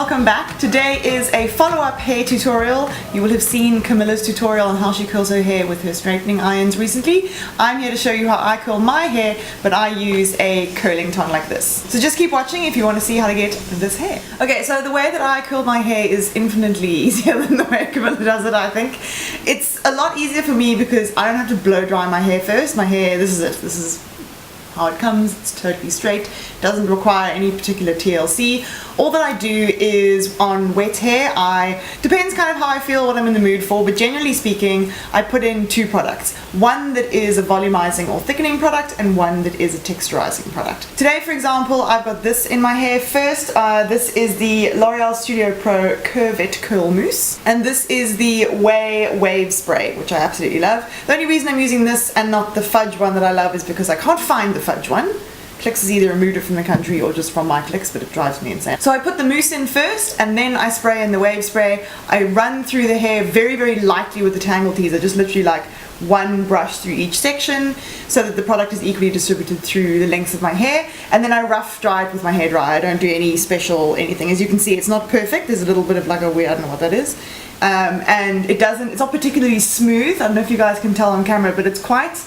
welcome back. Today is a follow-up hair tutorial. You will have seen Camilla's tutorial on how she curls her hair with her straightening irons recently. I'm here to show you how I curl my hair, but I use a curling tong like this. So just keep watching if you want to see how to get this hair. Okay, so the way that I curl my hair is infinitely easier than the way Camilla does it, I think. It's a lot easier for me because I don't have to blow dry my hair first. My hair, this is it. This is how it comes. It's totally straight, doesn't require any particular TLC. All that I do is on wet hair, depends kind of how I feel, what I'm in the mood for, but generally speaking I put in two products. One that is a volumizing or thickening product and one that is a texturizing product. Today, for example, I've got this in my hair first. This is the L'Oreal Studio Pro Curve It Curl Mousse, and this is the Wave Spray, which I absolutely love. The only reason I'm using this and not the fudge one that I love is because I can't find the fudge one. Clicks is either removed it from the country or just from my clicks, but it drives me insane. So I put the mousse in first and then I spray in the wave spray. I run through the hair very, very lightly with the tangle teaser, just literally like one brush through each section so that the product is equally distributed through the lengths of my hair, and then I rough dry it with my hairdryer. I don't do any special anything. As you can see, it's not perfect. There's a little bit of like a weird, I don't know what that is. And it's not particularly smooth. I don't know if you guys can tell on camera, but it's quite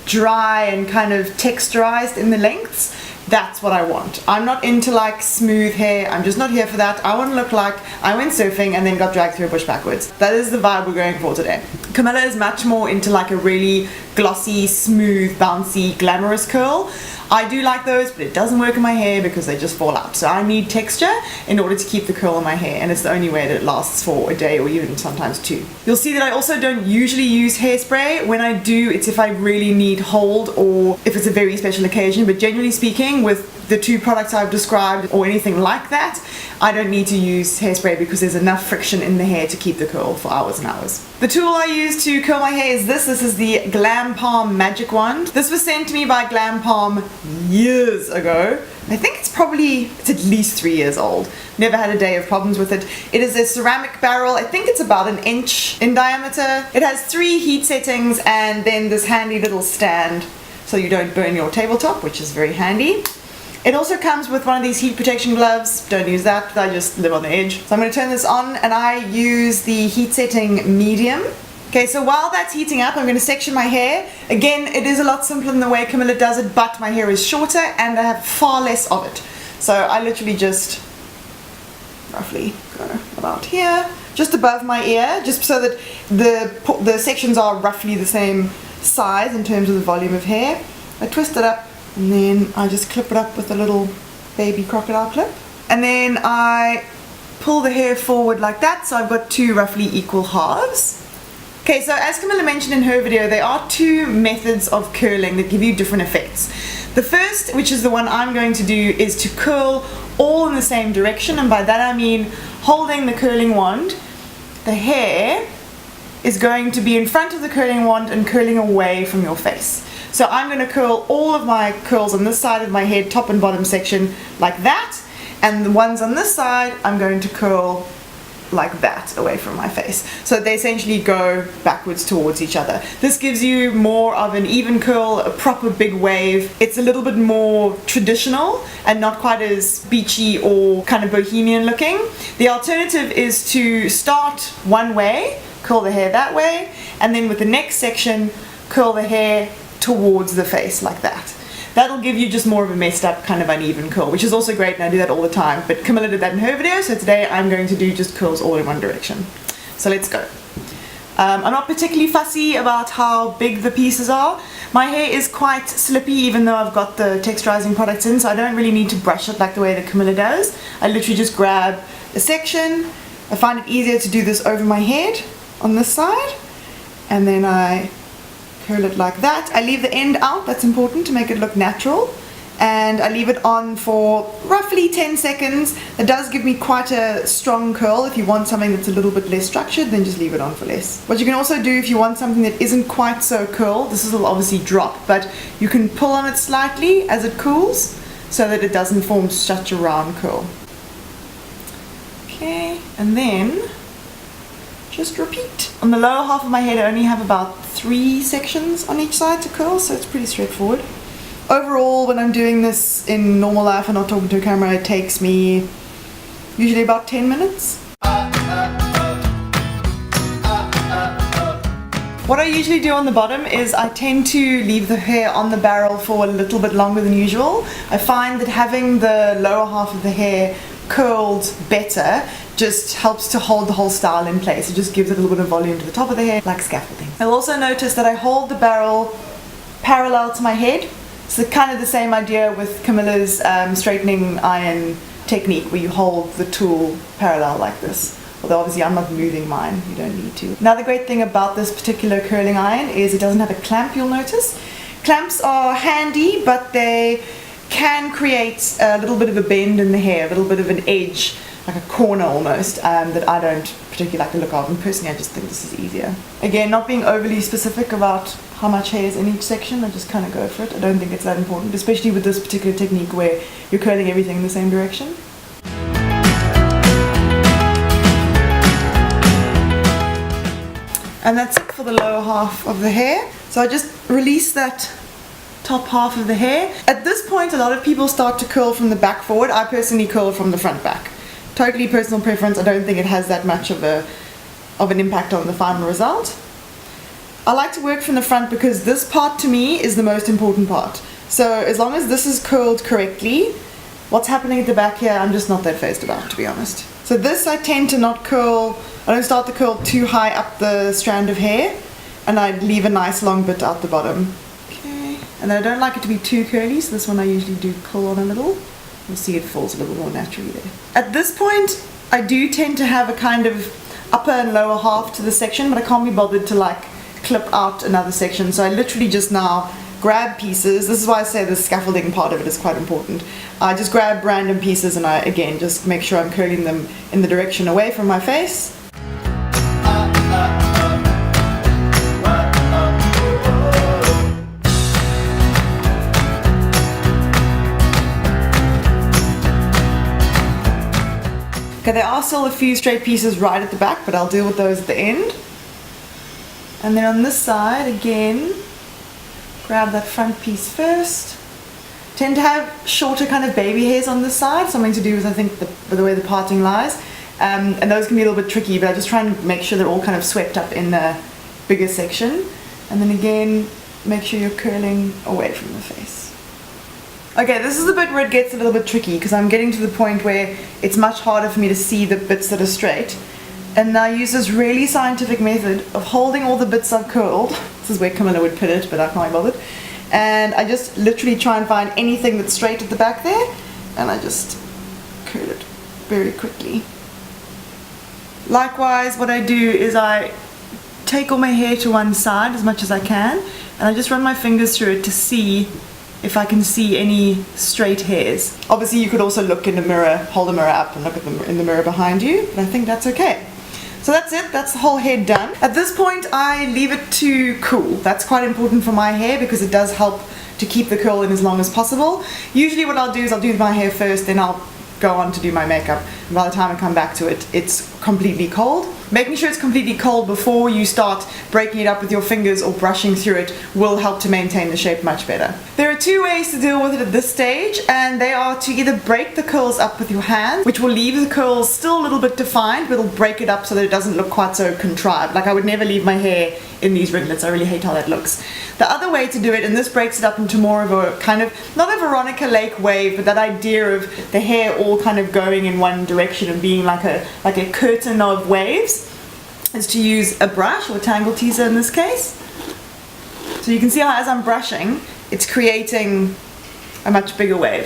dry and kind of texturized in the lengths. That's what I want. I'm not into like smooth hair. I'm just not here for that. I want to look like I went surfing and then got dragged through a bush backwards. That is the vibe we're going for today. Camilla is much more into like a really glossy, smooth, bouncy, glamorous curl. I do like those, but it doesn't work in my hair because they just fall out. So I need texture in order to keep the curl in my hair, and it's the only way that it lasts for a day or even sometimes two. You'll see that I also don't usually use hairspray. When I do, it's if I really need hold or if it's a very special occasion, but generally speaking, with the two products I've described or anything like that, I don't need to use hairspray because there's enough friction in the hair to keep the curl for hours and hours. The tool I use to curl my hair is this. This is the Glam Palm Magic Wand. This was sent to me by Glam Palm years ago. I think it's at least 3 years old. Never had a day of problems with it. It is a ceramic barrel. I think it's about 1 inch in diameter. It has 3 heat settings and then this handy little stand so you don't burn your tabletop, which is very handy. It also comes with one of these heat protection gloves. Don't use that, I just live on the edge. So I'm going to turn this on and I use the heat setting medium. Okay, so while that's heating up, I'm going to section my hair. Again, it is a lot simpler than the way Camilla does it, but my hair is shorter and I have far less of it. So I literally just roughly go about here, just above my ear, just so that the sections are roughly the same size in terms of the volume of hair. I twist it up and then I just clip it up with a little baby crocodile clip. And then I pull the hair forward like that, so I've got 2 roughly equal halves. Okay, so as Camilla mentioned in her video, there are 2 methods of curling that give you different effects. The first, which is the one I'm going to do, is to curl all in the same direction, and by that I mean holding the curling wand, the hair is going to be in front of the curling wand and curling away from your face. So I'm going to curl all of my curls on this side of my head, top and bottom section, like that, and the ones on this side I'm going to curl like that away from my face. So they essentially go backwards towards each other. This gives you more of an even curl, a proper big wave. It's a little bit more traditional and not quite as beachy or kind of bohemian looking. The alternative is to start one way, curl the hair that way, and then with the next section curl the hair towards the face like that. That'll give you just more of a messed up kind of uneven curl, which is also great, and I do that all the time, but Camilla did that in her video, so today I'm going to do just curls all in one direction. So let's go. I'm not particularly fussy about how big the pieces are. My hair is quite slippy even though I've got the texturizing products in, so I don't really need to brush it like the way that Camilla does. I literally just grab a section. I find it easier to do this over my head on this side, and then I curl it like that. I leave the end out, that's important to make it look natural, and I leave it on for roughly 10 seconds. It does give me quite a strong curl. If you want something that's a little bit less structured, then just leave it on for less. What you can also do if you want something that isn't quite so curled, this will obviously drop, but you can pull on it slightly as it cools so that it doesn't form such a round curl. Okay, and then just repeat. On the lower half of my head I only have about 3 sections on each side to curl, so it's pretty straightforward. Overall, when I'm doing this in normal life and not talking to a camera, it takes me usually about 10 minutes. What I usually do on the bottom is I tend to leave the hair on the barrel for a little bit longer than usual. I find that having the lower half of the hair curled better just helps to hold the whole style in place. It just gives it a little bit of volume to the top of the hair, like scaffolding. I'll also notice that I hold the barrel parallel to my head. So kind of the same idea with Camilla's straightening iron technique, where you hold the tool parallel like this. Although obviously I'm not moving mine, you don't need to. Another great thing about this particular curling iron is it doesn't have a clamp, you'll notice. Clamps are handy, but they can create a little bit of a bend in the hair, a little bit of an edge, like a corner almost, that I don't particularly like the look of, and personally I just think this is easier. Again, not being overly specific about how much hair is in each section, I just kind of go for it. I don't think it's that important, especially with this particular technique where you're curling everything in the same direction. And that's it for the lower half of the hair. So I just release that top half of the hair. At this point, a lot of people start to curl from the back forward. I personally curl from the front back. Totally personal preference. I don't think it has that much of an impact on the final result. I like to work from the front because this part to me is the most important part. So as long as this is curled correctly, what's happening at the back here, I'm just not that phased about, to be honest. So this I tend to not curl, I don't start the curl too high up the strand of hair, and I leave a nice long bit out the bottom. Okay, and I don't like it to be too curly, so this one I usually do curl on a little. You'll see it falls a little more naturally there. At this point, I do tend to have a kind of upper and lower half to the section, but I can't be bothered to like clip out another section, so I literally just now grab pieces. This is why I say the scaffolding part of it is quite important. I just grab random pieces and I again just make sure I'm curling them in the direction away from my face. Okay, there are still a few straight pieces right at the back, but I'll deal with those at the end. And then on this side, again, grab that front piece first. Tend to have shorter kind of baby hairs on this side, something to do with I think the way the parting lies. And those can be a little bit tricky, but I just try and make sure they're all kind of swept up in the bigger section. And then again, make sure you're curling away from the face. Okay, this is the bit where it gets a little bit tricky because I'm getting to the point where it's much harder for me to see the bits that are straight. And I use this really scientific method of holding all the bits I've curled. This is where Camilla would put it, but I can't be bothered. And I just literally try and find anything that's straight at the back there, and I just curl it very quickly. Likewise, what I do is I take all my hair to one side as much as I can, and I just run my fingers through it to see if I can see any straight hairs. Obviously you could also look in a mirror, hold a mirror up and look at them in the mirror behind you, but I think that's okay. So that's it, that's the whole head done. At this point I leave it to cool. That's quite important for my hair because it does help to keep the curl in as long as possible. Usually what I'll do is I'll do my hair first, then I'll go on to do my makeup, and by the time I come back to it, it's completely cold. Making sure it's completely cold before you start breaking it up with your fingers or brushing through it will help to maintain the shape much better. There are two ways to deal with it at this stage, and they are to either break the curls up with your hand, which will leave the curls still a little bit defined, but it'll break it up so that it doesn't look quite so contrived. Like I would never leave my hair in these ringlets, I really hate how that looks. The other way to do it, and this breaks it up into more of a kind of, not a Veronica Lake wave, but that idea of the hair all kind of going in one direction and being like a curtain of waves, is to use a brush or a tangle teaser in this case. So you can see how as I'm brushing, it's creating a much bigger wave.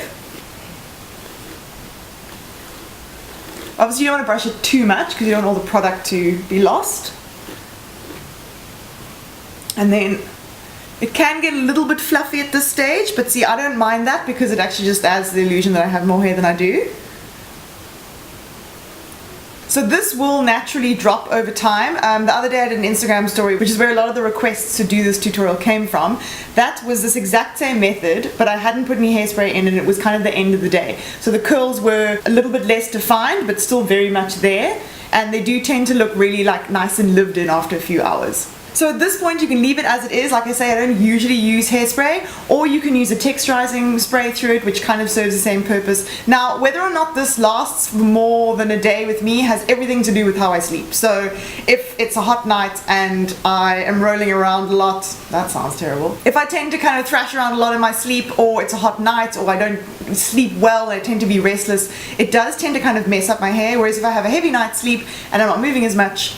Obviously you don't want to brush it too much because you don't want all the product to be lost. And then it can get a little bit fluffy at this stage, but see, I don't mind that because it actually just adds the illusion that I have more hair than I do. So this will naturally drop over time. The other day I did an Instagram story, which is where a lot of the requests to do this tutorial came from. That was this exact same method, but I hadn't put any hairspray in and it was kind of the end of the day. So the curls were a little bit less defined, but still very much there. And they do tend to look really like nice and lived in after a few hours. So at this point you can leave it as it is. Like I say, I don't usually use hairspray, or you can use a texturizing spray through it, which kind of serves the same purpose. Now, whether or not this lasts for more than a day with me has everything to do with how I sleep. So if it's a hot night and I am rolling around a lot, that sounds terrible. If I tend to kind of thrash around a lot in my sleep, or it's a hot night, or I don't sleep well, I tend to be restless, it does tend to kind of mess up my hair. Whereas if I have a heavy night's sleep and I'm not moving as much,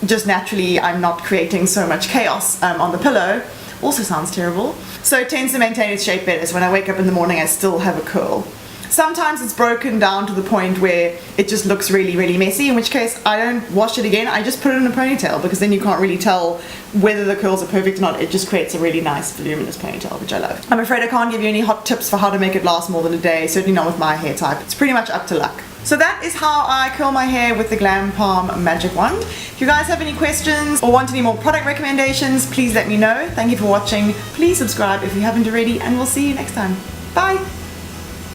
just naturally I'm not creating so much chaos on the pillow. Also sounds terrible. So it tends to maintain its shape better, so when I wake up in the morning I still have a curl. Sometimes it's broken down to the point where it just looks really, really messy, in which case I don't wash it again, I just put it in a ponytail, because then you can't really tell whether the curls are perfect or not. It just creates a really nice voluminous ponytail, which I love. I'm afraid I can't give you any hot tips for how to make it last more than a day, certainly not with my hair type. It's pretty much up to luck. So that is how I curl my hair with the Glam Palm Magic Wand. If you guys have any questions or want any more product recommendations, please let me know. Thank you for watching. Please subscribe if you haven't already, and we'll see you next time. Bye!